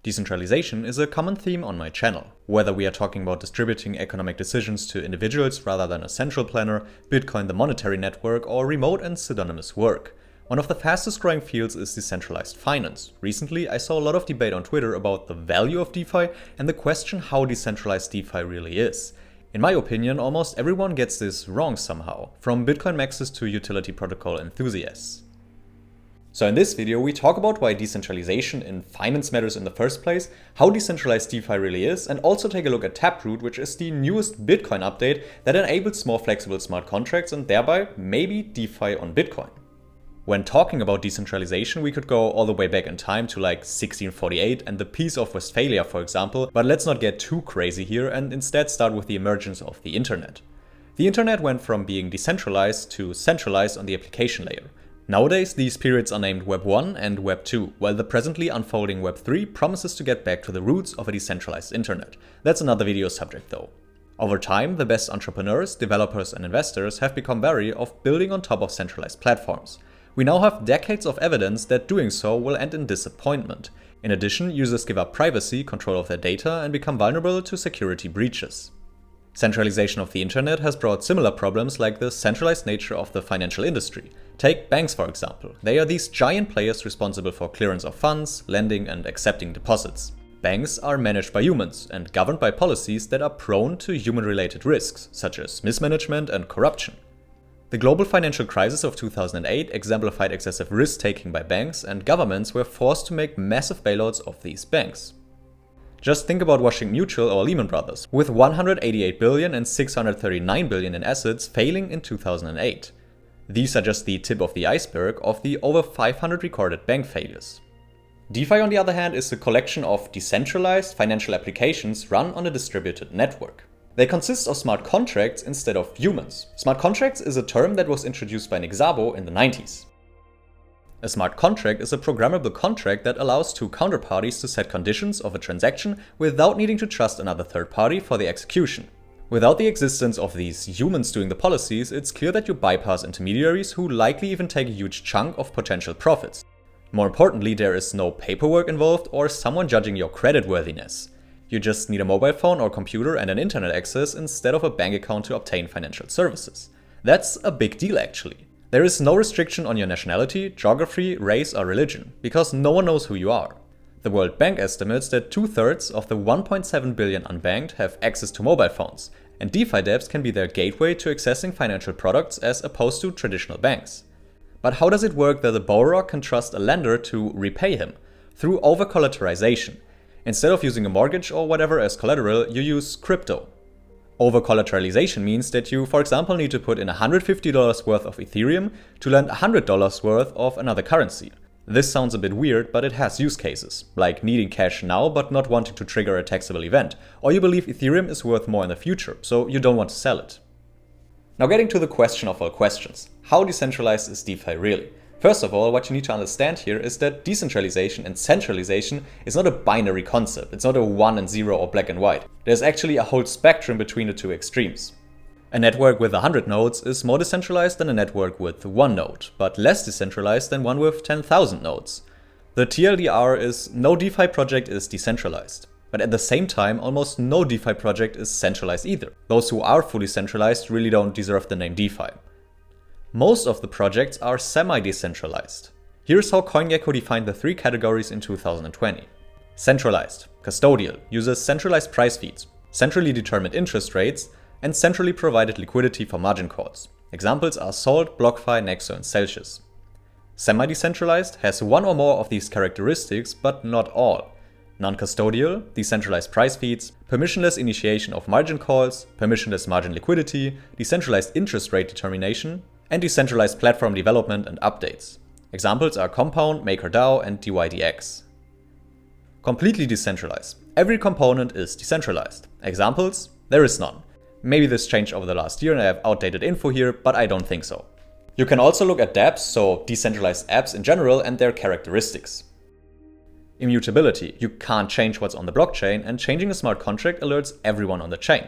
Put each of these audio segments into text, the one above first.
Decentralization is a common theme on my channel. Whether we are talking about distributing economic decisions to individuals rather than a central planner, Bitcoin the monetary network, or remote and pseudonymous work. One of the fastest growing fields is decentralized finance. Recently, I saw a lot of debate on Twitter about the value of DeFi and the question how decentralized DeFi really is. In my opinion, almost everyone gets this wrong somehow, from Bitcoin maxis to utility protocol enthusiasts. So in this video, we talk about why decentralization in finance matters in the first place, how decentralized DeFi really is, and also take a look at Taproot, which is the newest Bitcoin update that enables more flexible smart contracts and thereby maybe DeFi on Bitcoin. When talking about decentralization, we could go all the way back in time to like 1648 and the Peace of Westphalia, for example, but let's not get too crazy here and instead start with the emergence of the internet. The internet went from being decentralized to centralized on the application layer. Nowadays, these periods are named Web 1 and Web 2, while the presently unfolding Web 3 promises to get back to the roots of a decentralized internet. That's another video subject though. Over time, the best entrepreneurs, developers and investors have become wary of building on top of centralized platforms. We now have decades of evidence that doing so will end in disappointment. In addition, users give up privacy, control of their data, and become vulnerable to security breaches. Centralization of the internet has brought similar problems like the centralized nature of the financial industry. Take banks for example. They are these giant players responsible for clearance of funds, lending and accepting deposits. Banks are managed by humans and governed by policies that are prone to human-related risks, such as mismanagement and corruption. The global financial crisis of 2008 exemplified excessive risk-taking by banks, and governments were forced to make massive bailouts of these banks. Just think about Washington Mutual or Lehman Brothers, with 188 billion and 639 billion in assets failing in 2008. These are just the tip of the iceberg of the over 500 recorded bank failures. DeFi, on the other hand, is a collection of decentralized financial applications run on a distributed network. They consist of smart contracts instead of humans. Smart contracts is a term that was introduced by Nick Szabo in the 90s. A smart contract is a programmable contract that allows two counterparties to set conditions of a transaction without needing to trust another third party for the execution. Without the existence of these humans doing the policies, it's clear that you bypass intermediaries who likely even take a huge chunk of potential profits. More importantly, there is no paperwork involved or someone judging your creditworthiness. You just need a mobile phone or computer and an internet access instead of a bank account to obtain financial services. That's a big deal actually. There is no restriction on your nationality, geography, race or religion, because no one knows who you are. The World Bank estimates that 2/3 of the 1.7 billion unbanked have access to mobile phones, and DeFi dApps can be their gateway to accessing financial products as opposed to traditional banks. But how does it work that a borrower can trust a lender to repay him? Through over-collateralization. Instead of using a mortgage or whatever as collateral, you use crypto. Over-collateralization means that you, for example, need to put in $150 worth of Ethereum to lend $100 worth of another currency. This sounds a bit weird, but it has use cases, like needing cash now but not wanting to trigger a taxable event, or you believe Ethereum is worth more in the future, so you don't want to sell it. Now getting to the question of all questions, how decentralized is DeFi really? First of all, what you need to understand here is that decentralization and centralization is not a binary concept. It's not a 1 and 0 or black and white. There's actually a whole spectrum between the two extremes. A network with 100 nodes is more decentralized than a network with 1 node, but less decentralized than one with 10,000 nodes. The TLDR is no DeFi project is decentralized. But at the same time, almost no DeFi project is centralized either. Those who are fully centralized really don't deserve the name DeFi. Most of the projects are semi-decentralized. Here's how CoinGecko defined the three categories in 2020. Centralized, custodial, uses centralized price feeds, centrally determined interest rates, and centrally provided liquidity for margin calls. Examples are Salt, BlockFi, Nexo, and Celsius. Semi-decentralized has one or more of these characteristics, but not all. Non-custodial, decentralized price feeds, permissionless initiation of margin calls, permissionless margin liquidity, decentralized interest rate determination, and decentralized platform development and updates. Examples are Compound, MakerDAO, and DYDX. Completely decentralized. Every component is decentralized. Examples? There is none. Maybe this changed over the last year and I have outdated info here, but I don't think so. You can also look at dApps, so decentralized apps in general, and their characteristics. Immutability. You can't change what's on the blockchain, and changing a smart contract alerts everyone on the chain.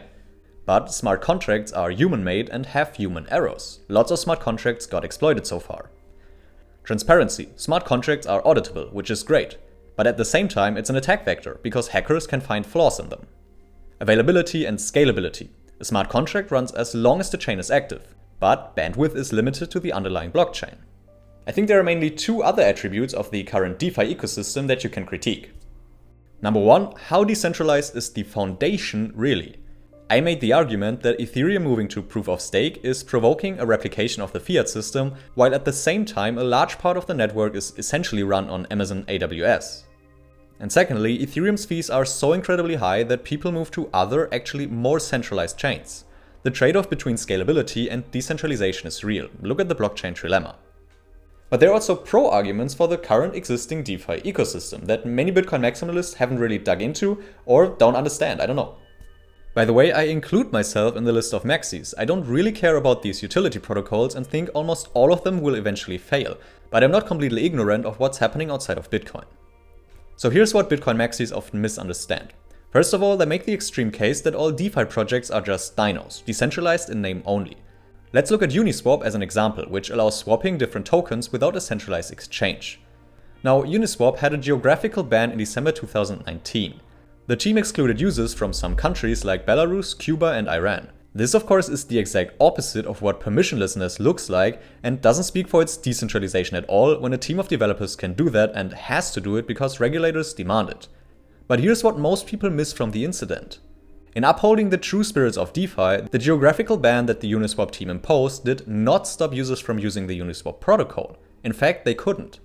But smart contracts are human-made and have human errors. Lots of smart contracts got exploited so far. Transparency. Smart contracts are auditable, which is great. But at the same time, it's an attack vector, because hackers can find flaws in them. Availability and scalability. A smart contract runs as long as the chain is active, but bandwidth is limited to the underlying blockchain. I think there are mainly two other attributes of the current DeFi ecosystem that you can critique. Number one, how decentralized is the foundation really? I made the argument that Ethereum moving to proof of stake is provoking a replication of the fiat system, while at the same time a large part of the network is essentially run on Amazon AWS. And secondly, Ethereum's fees are so incredibly high that people move to other, actually more centralized chains. The trade-off between scalability and decentralization is real. Look at the blockchain trilemma. But there are also pro-arguments for the current existing DeFi ecosystem that many Bitcoin maximalists haven't really dug into or don't understand, I don't know. By the way, I include myself in the list of maxis. I don't really care about these utility protocols and think almost all of them will eventually fail, but I'm not completely ignorant of what's happening outside of Bitcoin. So here's what Bitcoin maxis often misunderstand. First of all, they make the extreme case that all DeFi projects are just dinos, decentralized in name only. Let's look at Uniswap as an example, which allows swapping different tokens without a centralized exchange. Now, Uniswap had a geographical ban in December 2019. The team excluded users from some countries like Belarus, Cuba and Iran. This of course is the exact opposite of what permissionlessness looks like and doesn't speak for its decentralization at all when a team of developers can do that and has to do it because regulators demand it. But here's what most people miss from the incident. In upholding the true spirits of DeFi, the geographical ban that the Uniswap team imposed did not stop users from using the Uniswap protocol. In fact, they couldn't.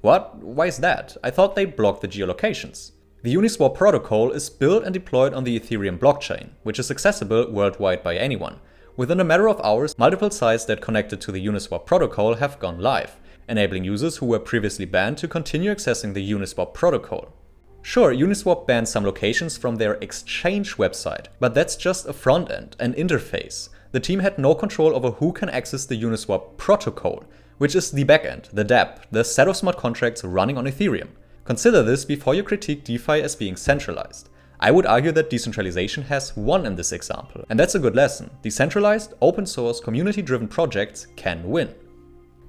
What? Why is that? I thought they blocked the geolocations. The Uniswap protocol is built and deployed on the Ethereum blockchain, which is accessible worldwide by anyone. Within a matter of hours, multiple sites that connected to the Uniswap protocol have gone live, enabling users who were previously banned to continue accessing the Uniswap protocol. Sure, Uniswap banned some locations from their exchange website, but that's just a front end, an interface. The team had no control over who can access the Uniswap protocol, which is the backend, the dApp, the set of smart contracts running on Ethereum. Consider this before you critique DeFi as being centralized. I would argue that decentralization has won in this example, and that's a good lesson. Decentralized, open source, community-driven projects can win.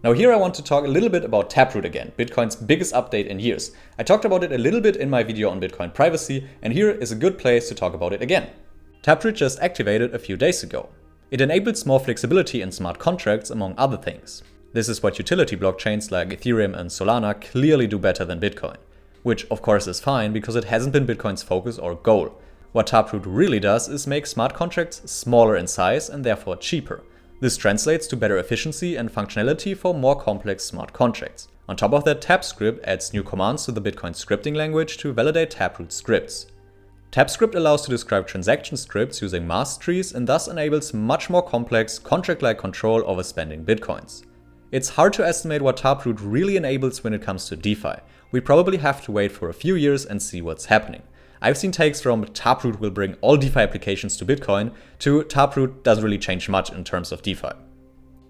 Now here I want to talk a little bit about Taproot again, Bitcoin's biggest update in years. I talked about it a little bit in my video on Bitcoin privacy, and here is a good place to talk about it again. Taproot just activated a few days ago. It enables more flexibility in smart contracts, among other things. This is what utility blockchains like Ethereum and Solana clearly do better than Bitcoin. Which of course is fine because it hasn't been Bitcoin's focus or goal. What Taproot really does is make smart contracts smaller in size and therefore cheaper. This translates to better efficiency and functionality for more complex smart contracts. On top of that, TapScript adds new commands to the Bitcoin scripting language to validate Taproot scripts. TapScript allows to describe transaction scripts using mask trees and thus enables much more complex contract-like control over spending Bitcoins. It's hard to estimate what Taproot really enables when it comes to DeFi. We probably have to wait for a few years and see what's happening. I've seen takes from Taproot will bring all DeFi applications to Bitcoin to Taproot doesn't really change much in terms of DeFi.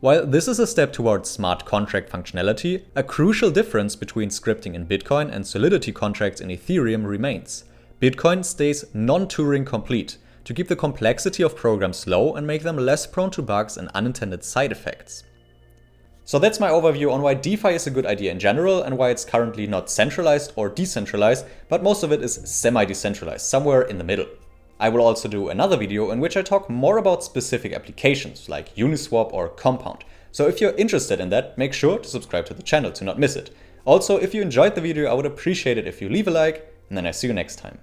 While this is a step towards smart contract functionality, a crucial difference between scripting in Bitcoin and Solidity contracts in Ethereum remains. Bitcoin stays non-Turing complete to keep the complexity of programs low and make them less prone to bugs and unintended side effects. So that's my overview on why DeFi is a good idea in general and why it's currently not centralized or decentralized, but most of it is semi-decentralized, somewhere in the middle. I will also do another video in which I talk more about specific applications like Uniswap or Compound. So if you're interested in that, make sure to subscribe to the channel to not miss it. Also, if you enjoyed the video, I would appreciate it if you leave a like, and then I see you next time.